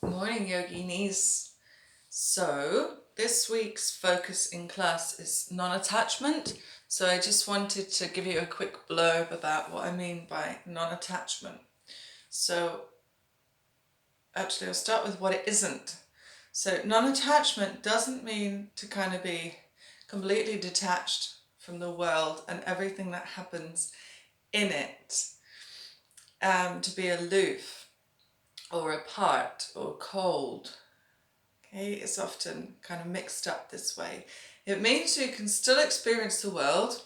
Good morning, yoginis. So this week's focus in class is non-attachment. So I just wanted to give you a quick blurb about what I mean by non-attachment. So actually I'll start with what it isn't. So non-attachment doesn't mean to kind of be completely detached from the world and everything that happens in it, to be aloof or apart or cold. Okay, it's often kind of mixed up this way. It means you can still experience the world,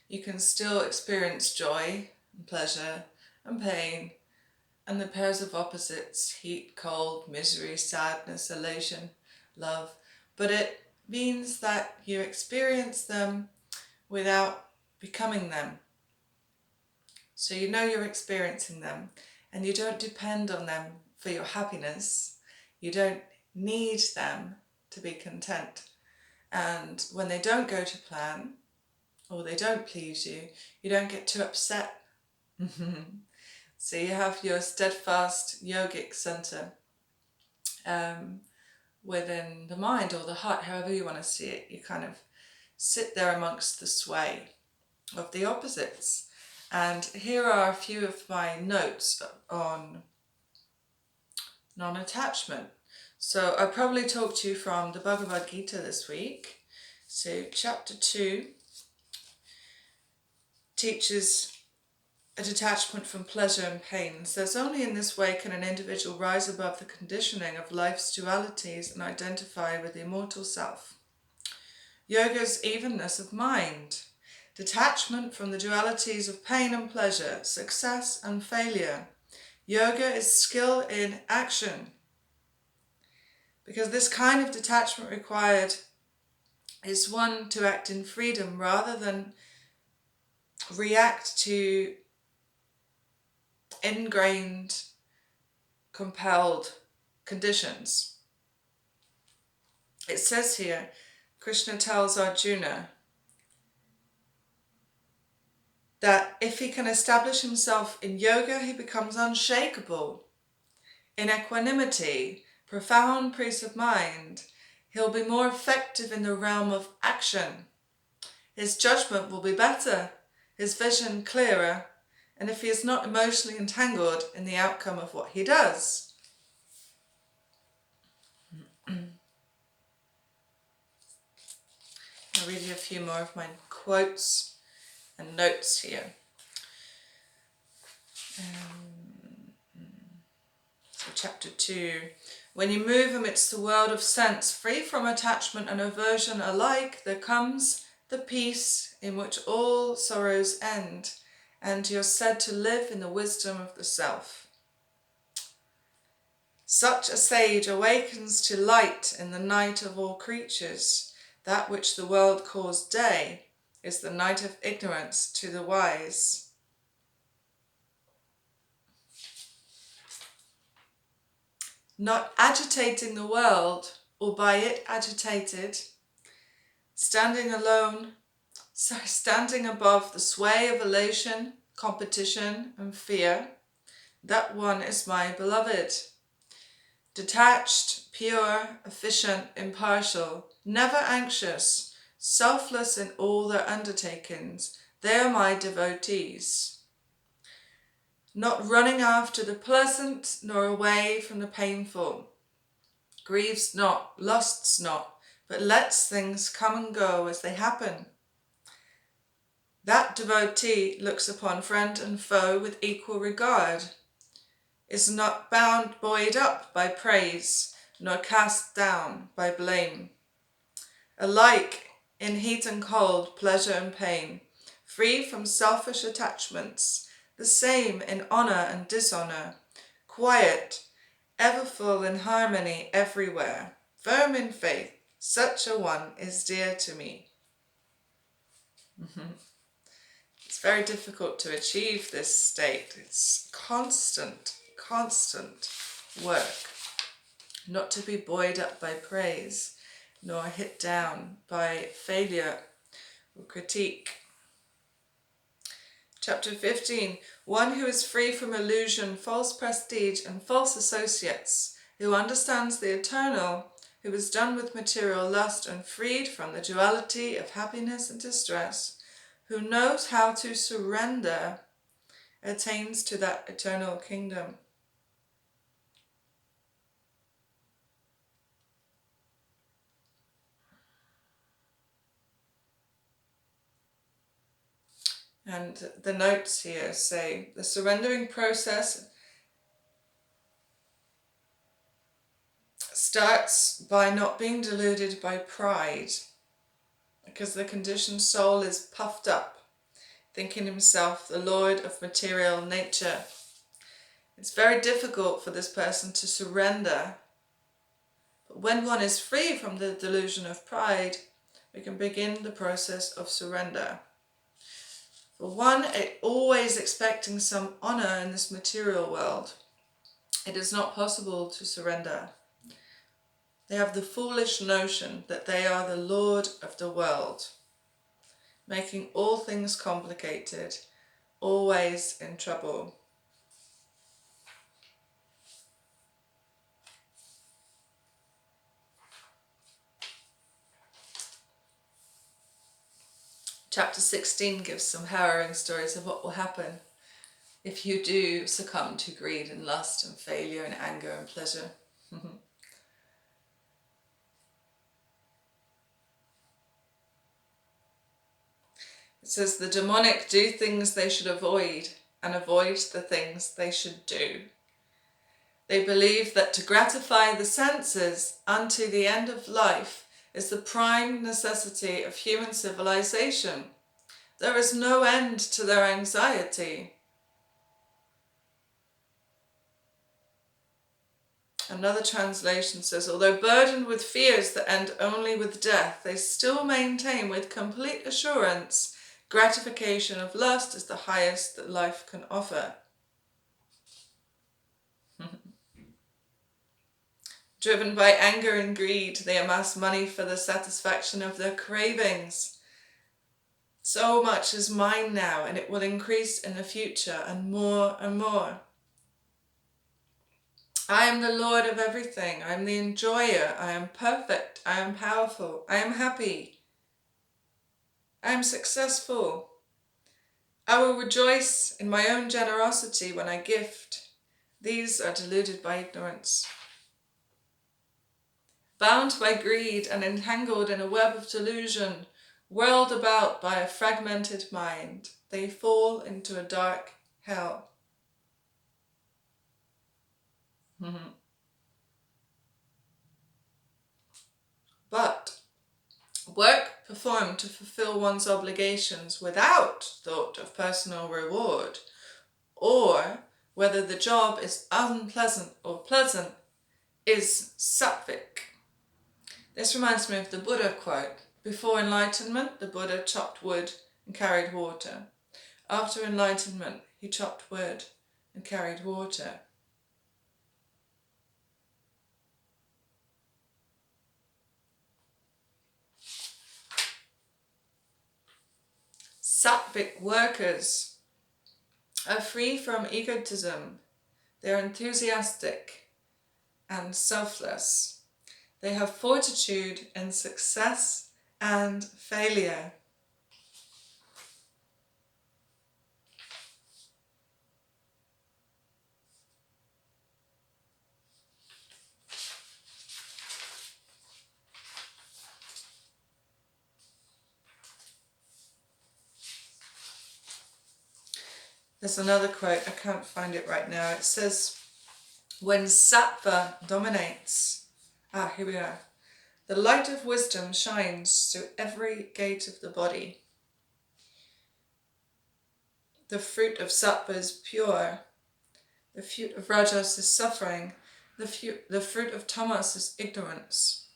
you can still experience joy and pleasure and pain and the pairs of opposites, heat, cold, misery, sadness, elation, love, but it means that you experience them without becoming them. So you know you're experiencing them and you don't depend on them for your happiness. You don't need them to be content. And when they don't go to plan or they don't please you, you don't get too upset. So you have your steadfast yogic center within the mind or the heart, however you want to see it. You kind of sit there amongst the sway of the opposites. And here are a few of my notes on non-attachment. So I probably talked to you from the Bhagavad Gita this week. So chapter 2 teaches a detachment from pleasure and pain. It says, only in this way can an individual rise above the conditioning of life's dualities and identify with the immortal self. Yoga's evenness of mind, detachment from the dualities of pain and pleasure, success and failure. Yoga is skill in action. Because this kind of detachment required is one to act in freedom rather than react to ingrained, compelled conditions. It says here, Krishna tells Arjuna that if he can establish himself in yoga, he becomes unshakable. In equanimity, profound peace of mind, he'll be more effective in the realm of action. His judgment will be better, his vision clearer, and if he is not emotionally entangled in the outcome of what he does. I'll read you a few more of my quotes and notes here. So chapter 2. When you move amidst the world of sense, free from attachment and aversion alike, there comes the peace in which all sorrows end, and you're said to live in the wisdom of the self. Such a sage awakens to light in the night of all creatures. That which the world calls day is the night of ignorance to the wise. Not agitating the world, or by it agitated, standing above the sway of elation, competition, and fear, that one is my beloved. Detached, pure, efficient, impartial, never anxious, selfless in all their undertakings, they are my devotees. Not running after the pleasant, nor away from the painful. Grieves not, lusts not, but lets things come and go as they happen. That devotee looks upon friend and foe with equal regard, is not buoyed up by praise, nor cast down by blame. Alike in heat and cold, pleasure and pain, free from selfish attachments, the same in honour and dishonour, quiet, ever full in harmony everywhere, firm in faith, such a one is dear to me. It's very difficult to achieve this state. It's constant work. Not to be buoyed up by praise, nor hit down by failure or critique. Chapter 15. One who is free from illusion, false prestige, and false associates, who understands the eternal, who is done with material lust and freed from the duality of happiness and distress, who knows how to surrender, attains to that eternal kingdom. And the notes here say the surrendering process starts by not being deluded by pride, because the conditioned soul is puffed up, thinking himself the lord of material nature. It's very difficult for this person to surrender. But when one is free from the delusion of pride, we can begin the process of surrender. For one, always expecting some honor in this material world, it is not possible to surrender. They have the foolish notion that they are the lord of the world, making all things complicated, always in trouble. Chapter 16 gives some harrowing stories of what will happen if you do succumb to greed and lust and failure and anger and pleasure. It says the demonic do things they should avoid and avoid the things they should do. They believe that to gratify the senses unto the end of life is the prime necessity of human civilization. There is no end to their anxiety. Another translation says, although burdened with fears that end only with death, they still maintain with complete assurance gratification of lust is the highest that life can offer. Driven by anger and greed, they amass money for the satisfaction of their cravings. So much is mine now, and it will increase in the future, and more and more. I am the Lord of everything. I am the enjoyer. I am perfect. I am powerful. I am happy. I am successful. I will rejoice in my own generosity when I gift. These are deluded by ignorance. Bound by greed and entangled in a web of delusion, whirled about by a fragmented mind, they fall into a dark hell. But work performed to fulfill one's obligations without thought of personal reward, or whether the job is unpleasant or pleasant, is sattvic. This reminds me of the Buddha quote. Before enlightenment, the Buddha chopped wood and carried water. After enlightenment, he chopped wood and carried water. Sattvic workers are free from egotism. They're enthusiastic and selfless. They have fortitude in success and failure. There's another quote, I can't find it right now. It says, when sattva dominates, here we are. The light of wisdom shines through every gate of the body. The fruit of sattva is pure. The fruit of rajas is suffering. The fruit of tamas is ignorance.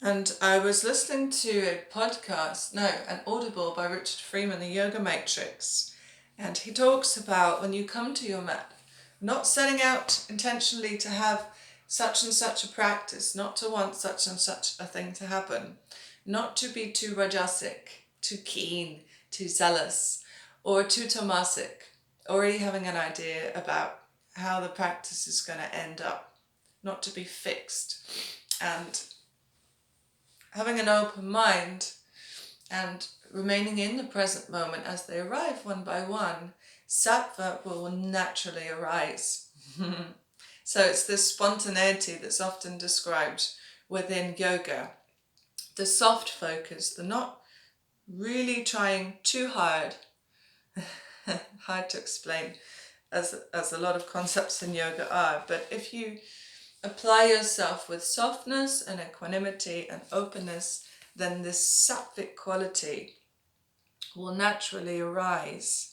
And I was listening to an Audible by Richard Freeman, The Yoga Matrix. And he talks about when you come to your mat, not setting out intentionally to have such and such a practice, not to want such and such a thing to happen, not to be too rajasic, too keen, too zealous, or too tamasic, already having an idea about how the practice is going to end up, not to be fixed. And having an open mind and remaining in the present moment as they arrive one by one, sattva will naturally arise. So it's this spontaneity that's often described within yoga. The soft focus, the not really trying too hard, hard to explain as a lot of concepts in yoga are, but if you apply yourself with softness and equanimity and openness, then this sattvic quality will naturally arise.